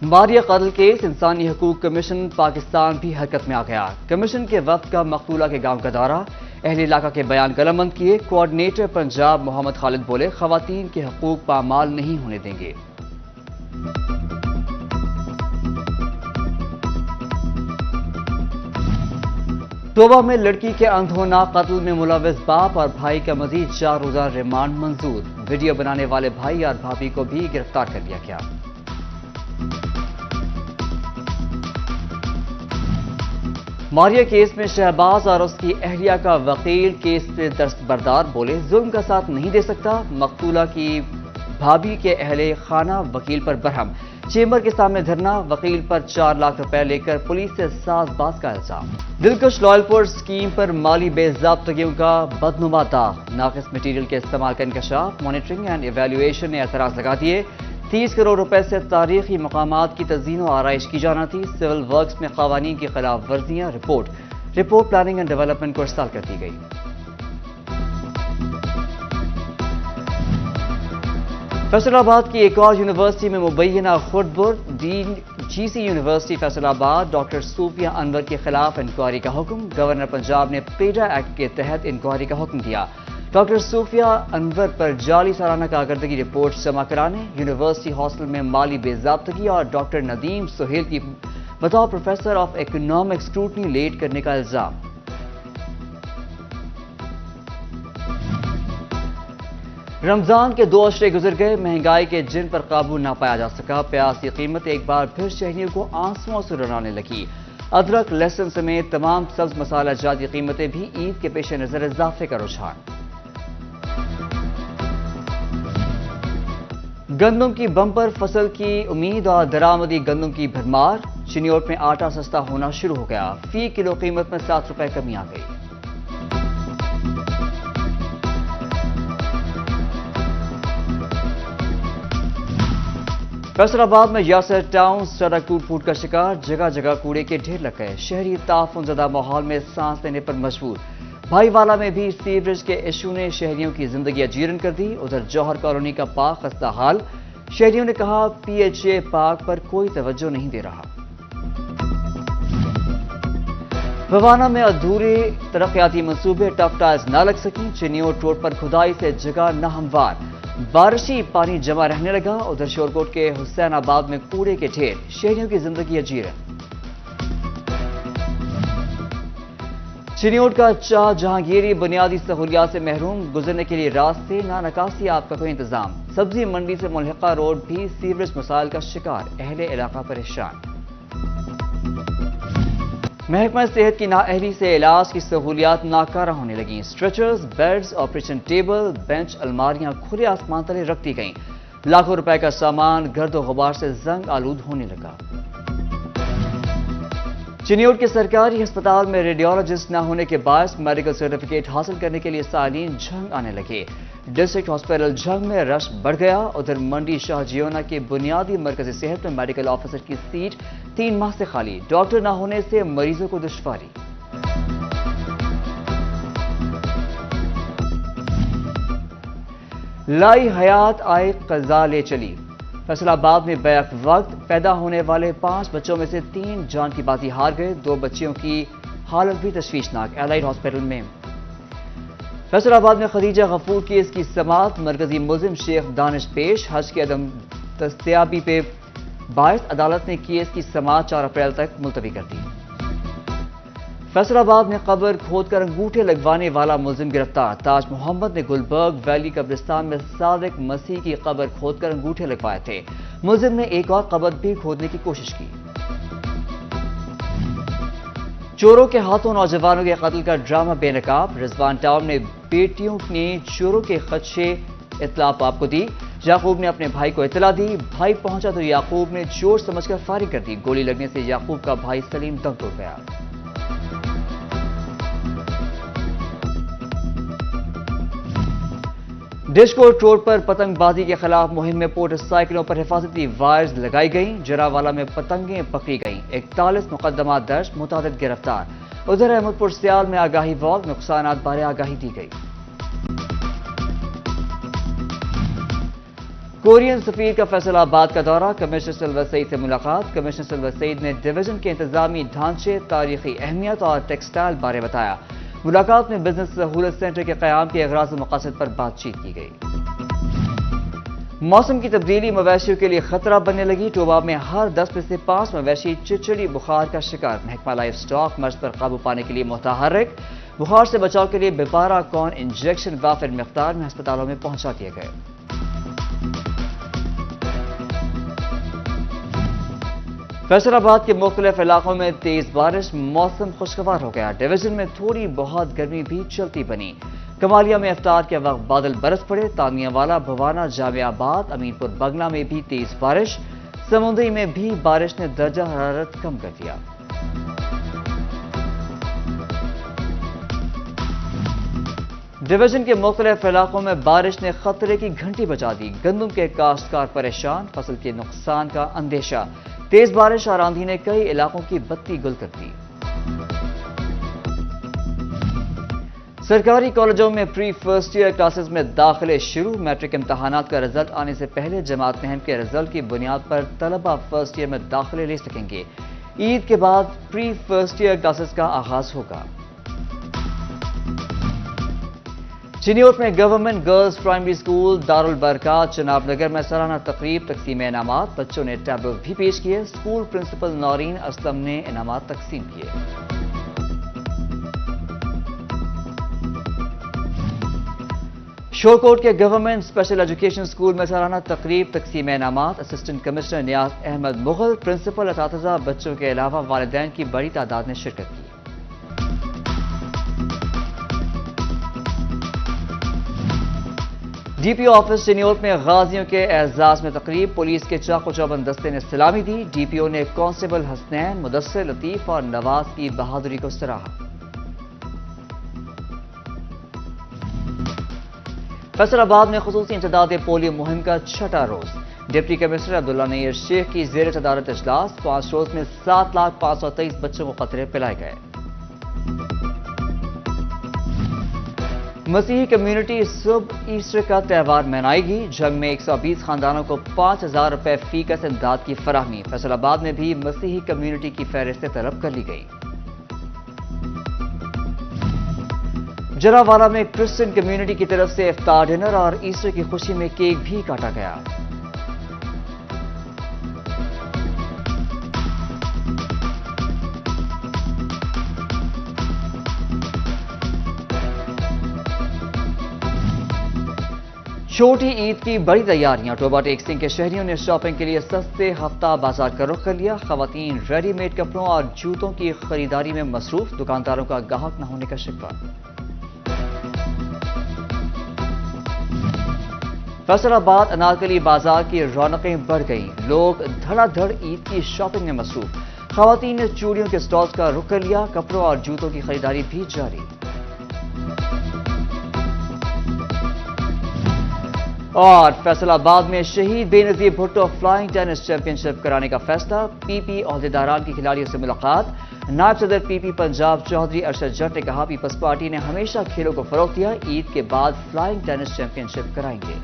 ماریہ قتل کیس انسانی حقوق کمیشن پاکستان بھی حرکت میں آ گیا۔ کمیشن کے وفد کا مقتولہ کے گاؤں کا دورہ، اہل علاقہ کے بیان قلمبند کیے۔ کوآرڈینیٹر پنجاب محمد خالد بولے، خواتین کے حقوق پامال نہیں ہونے دیں گے۔ توبہ میں لڑکی کے اندھونا قتل میں ملوث باپ اور بھائی کا مزید 4 روزہ ریمانڈ منظور۔ ویڈیو بنانے والے بھائی اور بھابھی کو بھی گرفتار کر لیا گیا۔ ماریہ کیس میں شہباز اور اس کی اہلیہ کا وکیل کیس سے دستبردار، بولے ظلم کا ساتھ نہیں دے سکتا۔ مقتولہ کی بھابھی کے اہل خانہ وکیل پر برہم، چیمبر کے سامنے دھرنا، وکیل پر 4 لاکھ روپے لے کر پولیس سے ساز باز کا الزام۔ دلکش لائل پور اسکیم پر مالی بے ضابطگیوں کا بدنما داغ، ناقص مٹیریل کے استعمال کا انکشاف، مانیٹرنگ اینڈ ایویلویشن نے اعتراض لگا دیے۔ 30 کروڑ روپے سے تاریخی مقامات کی تزئین و آرائش کی جانا تھی۔ سول ورکس میں قوانین کی خلاف ورزیاں، رپورٹ پلاننگ اینڈ ڈیولپمنٹ کو ارسال کر دی گئی۔ فیصل آباد کی ایک اور یونیورسٹی میں مبینہ خردبرد، ڈین جی سی یونیورسٹی فیصل آباد ڈاکٹر صوفیہ انور کے خلاف انکوائری کا حکم۔ گورنر پنجاب نے پیڈا ایکٹ کے تحت انکوائری کا حکم دیا۔ ڈاکٹر صوفیہ انور پر جعلی سالانہ کارکردگی رپورٹ جمع کرانے، یونیورسٹی ہاسٹل میں مالی بے ضابطگی اور ڈاکٹر ندیم سہیل کی بطور professor of economic scrutiny late کرنے کا الزام۔ رمضان کے 2 عشرے گزر گئے، مہنگائی کے جن پر قابو نہ پایا جا سکا۔ پیاز کی قیمت ایک بار پھر شہریوں کو آنسوؤں سے رلانے لگی۔ ادرک، لہسن سمیت تمام سبز مسالہ جات کی قیمتیں بھی عید کے پیش نظر اضافے کا رجحان۔ گندم کی بمپر فصل کی امید اور درآمدی گندم کی بھرمار، چنیوٹ میں آٹا سستا ہونا شروع ہو گیا، فی کلو قیمت میں 7 روپے کمی آ گئی۔ فیصل آباد میں یاسر ٹاؤن سڑک ٹوٹ پھوٹ کا شکار، جگہ جگہ کوڑے کے ڈھیر لگ گئے، شہری تعفن زدہ ماحول میں سانس لینے پر مجبور۔ بھائی والا میں بھی سیوریج کے ایشو نے شہریوں کی زندگی اجیرن کر دی، ادھر جوہر کالونی کا پارک خستہ حال، شہریوں نے کہا پی ایچ اے پارک پر کوئی توجہ نہیں دے رہا۔ بھوانہ میں ادھورے ترقیاتی منصوبے، ٹف ٹائلز نہ لگ سکیں، چنیوٹ روڈ پر کھدائی سے جگہ ناہموار، بارشی پانی جمع رہنے لگا، ادھر شورکوٹ کے حسین آباد میں کوڑے کے ڈھیر، شہریوں کی زندگی اجیرن۔ چنیوٹ کا چاہ جہانگیری بنیادی سہولیات سے محروم، گزرنے کے لیے راستے نہ، نکاسی آپ کا کوئی انتظام، سبزی منڈی سے ملحقہ روڈ بھی سیوریج مسائل کا شکار، اہل علاقہ پریشان۔ محکمہ صحت کی نااہلی سے علاج کی سہولیات ناکارہ ہونے لگیں، اسٹریچرز، بیڈز، آپریشن ٹیبل، بینچ، الماریاں کھلے آسمان تلے رکھ دی گئیں، لاکھوں روپے کا سامان گرد و غبار سے زنگ آلود ہونے لگا۔ چنیوٹ کے سرکاری ہسپتال میں ریڈیولوجسٹ نہ ہونے کے باعث میڈیکل سرٹیفکیٹ حاصل کرنے کے لیے سائلین جھنگ آنے لگے، ڈسٹرکٹ ہاسپٹل جھنگ میں رش بڑھ گیا، ادھر منڈی شاہ جیونا کے بنیادی مرکزی صحت میں میڈیکل آفیسر کی سیٹ 3 ماہ سے خالی، ڈاکٹر نہ ہونے سے مریضوں کو دشواری۔ لائی حیات آئے قضا لے چلی، فیصل آباد میں بیک وقت پیدا ہونے والے 5 بچوں میں سے 3 جان کی بازی ہار گئے، 2 بچیوں کی حالت بھی تشویشناک، الائڈ ہاسپٹل میں۔ فیصل آباد میں خدیجہ غفور کیس کی سماعت، مرکزی ملزم شیخ دانش پیش، حج کی عدم دستیابی پہ باعث عدالت نے کیس کی سماعت 4 اپریل تک ملتوی کر دی۔ فیصل آباد میں قبر کھود کر انگوٹھے لگوانے والا ملزم گرفتار، تاج محمد نے گلبرگ ویلی قبرستان میں صادق مسیح کی قبر کھود کر انگوٹھے لگوائے تھے، ملزم نے ایک اور قبر بھی کھودنے کی کوشش کی۔ چوروں کے ہاتھوں نوجوانوں کے قتل کا ڈرامہ بے نقاب، رضوان ٹاؤن میں بیٹیوں نے چوروں کے خدشے اطلاع باپ کو دی، یعقوب نے اپنے بھائی کو اطلاع دی، بھائی پہنچا تو یعقوب نے چور سمجھ کر فائرنگ کر دی، گولی لگنے سے یعقوب کا بھائی سلیم دم توڑ گیا۔ ڈشکوٹ روڈ پر پتنگ بازی کے خلاف مہم میں موٹر سائیکلوں پر حفاظتی وائرز لگائی گئیں، جراوالا میں پتنگیں پکڑی گئیں، 41 مقدمات درج، متعدد گرفتار، ادھر احمد پور سیال میں آگاہی واک، نقصانات بارے آگاہی دی گئی۔ کورین سفیر کا فیصل آباد کا دورہ، کمشنر سلور سعید سے ملاقات۔ کمشنر سلور سعید نے ڈویژن کے انتظامی ڈھانچے، تاریخی اہمیت اور ٹیکسٹائل بارے بتایا۔ ملاقات میں بزنس سہولت سینٹر کے قیام کے اغراض و مقاصد پر بات چیت کی گئی۔ موسم کی تبدیلی مویشیوں کے لیے خطرہ بننے لگی۔ ٹوبا میں ہر 10 میں سے 5 مویشی چچڑی بخار کا شکار۔ محکمہ لائف سٹاک مرض پر قابو پانے کے لیے متحرک۔ بخار سے بچاؤ کے لیے بیپارہ کون انجیکشن وافر مقدار میں ہسپتالوں میں پہنچا دیے گئے۔ فیصل آباد کے مختلف علاقوں میں تیز بارش، موسم خوشگوار ہو گیا۔ ڈویژن میں تھوڑی بہت گرمی بھی چلتی بنی۔ کمالیہ میں افطار کے وقت بادل برس پڑے۔ تانیہ والا، بھوانا، جامعہ آباد، امین پور بنگلہ میں بھی تیز بارش۔ سمندری میں بھی بارش نے درجہ حرارت کم کر دیا۔ ڈویژن کے مختلف علاقوں میں بارش نے خطرے کی گھنٹی بجا دی۔ گندم کے کاشتکار پریشان، فصل کے نقصان کا اندیشہ۔ تیز بارش اور آندھی نے کئی علاقوں کی بتی گل کر دی۔ سرکاری کالجوں میں پری فرسٹ ایئر کلاسز میں داخلے شروع۔ میٹرک امتحانات کا رزلٹ آنے سے پہلے جماعت نہم کے رزلٹ کی بنیاد پر طلبہ فرسٹ ایئر میں داخلے لے سکیں گے۔ عید کے بعد پری فرسٹ ایئر کلاسز کا آغاز ہوگا۔ چنیوٹ میں government girls primary school Darul Barkat Chenab Nagar میں سالانہ تقریب، تقسیم انعامات۔ بچوں نے ٹیبلٹ بھی پیش کیے۔ اسکول پرنسپل نورین اسلم نے انعامات تقسیم کیے۔ شورکوٹ کے گورنمنٹ اسپیشل ایجوکیشن اسکول میں سالانہ تقریب، تقسیم انعامات۔ اسسٹنٹ کمشنر نیاز احمد مغل، پرنسپل، اساتذہ، بچوں کے علاوہ والدین کی بڑی تعداد نے شرکت کی۔ D P O office Chiniot میں غازیوں کے اعزاز میں تقریب، پولیس کے چاق و چوبند دستے نے سلامی دی۔ ڈی پی او نے کانسٹیبل حسنین، مدثر، لطیف اور نواز کی بہادری کو سراہا۔ فیصل آباد میں خصوصی امتداد پولیو مہم کا 6واں روز۔ ڈپٹی کمشنر عبداللہ نیر شیخ کی زیر صدارت اجلاس۔ 5 روز میں 7,523 بچوں کو قطرے پلائے گئے۔ مسیحی کمیونٹی صبح ایسٹر کا تہوار منائے گی۔ جنگ میں 120 خاندانوں کو 5,000 روپے فی کس امداد کی فراہمی۔ فیصل آباد میں بھی مسیحی کمیونٹی کی فہرست طلب کر لی گئی۔ جراوالا میں کرسچن کمیونٹی کی طرف سے افطار ڈنر اور ایسٹر کی خوشی میں کیک بھی کاٹا گیا۔ چھوٹی عید کی بڑی تیاریاں، ٹوبا ٹیکسنگ کے شہریوں نے شاپنگ کے لیے سستے ہفتہ بازار کا رخ کر لیا۔ خواتین ریڈی میڈ کپڑوں اور جوتوں کی خریداری میں مصروف، دکانداروں کا گاہک نہ ہونے کا شکوہ۔ فیصل آباد انارکلی بازار کی رونقیں بڑھ گئیں، لوگ دھڑا دھڑ عید کی شاپنگ میں مصروف۔ خواتین نے چوڑیوں کے سٹالز کا رخ کر لیا، کپڑوں اور جوتوں کی خریداری بھی جاری۔ اور فیصل آباد میں شہید بے نظیر بھٹو فلائنگ ٹینس چیمپئن شپ کرانے کا فیصلہ، پی پی عہدیداران کی کھلاڑیوں سے ملاقات۔ نائب صدر پی پی پنجاب چودھری ارشد جٹ نے کہا پیپلز پارٹی نے ہمیشہ کھیلوں کو فروغ دیا، عید کے بعد فلائنگ ٹینس چیمپئن شپ کرائیں گے۔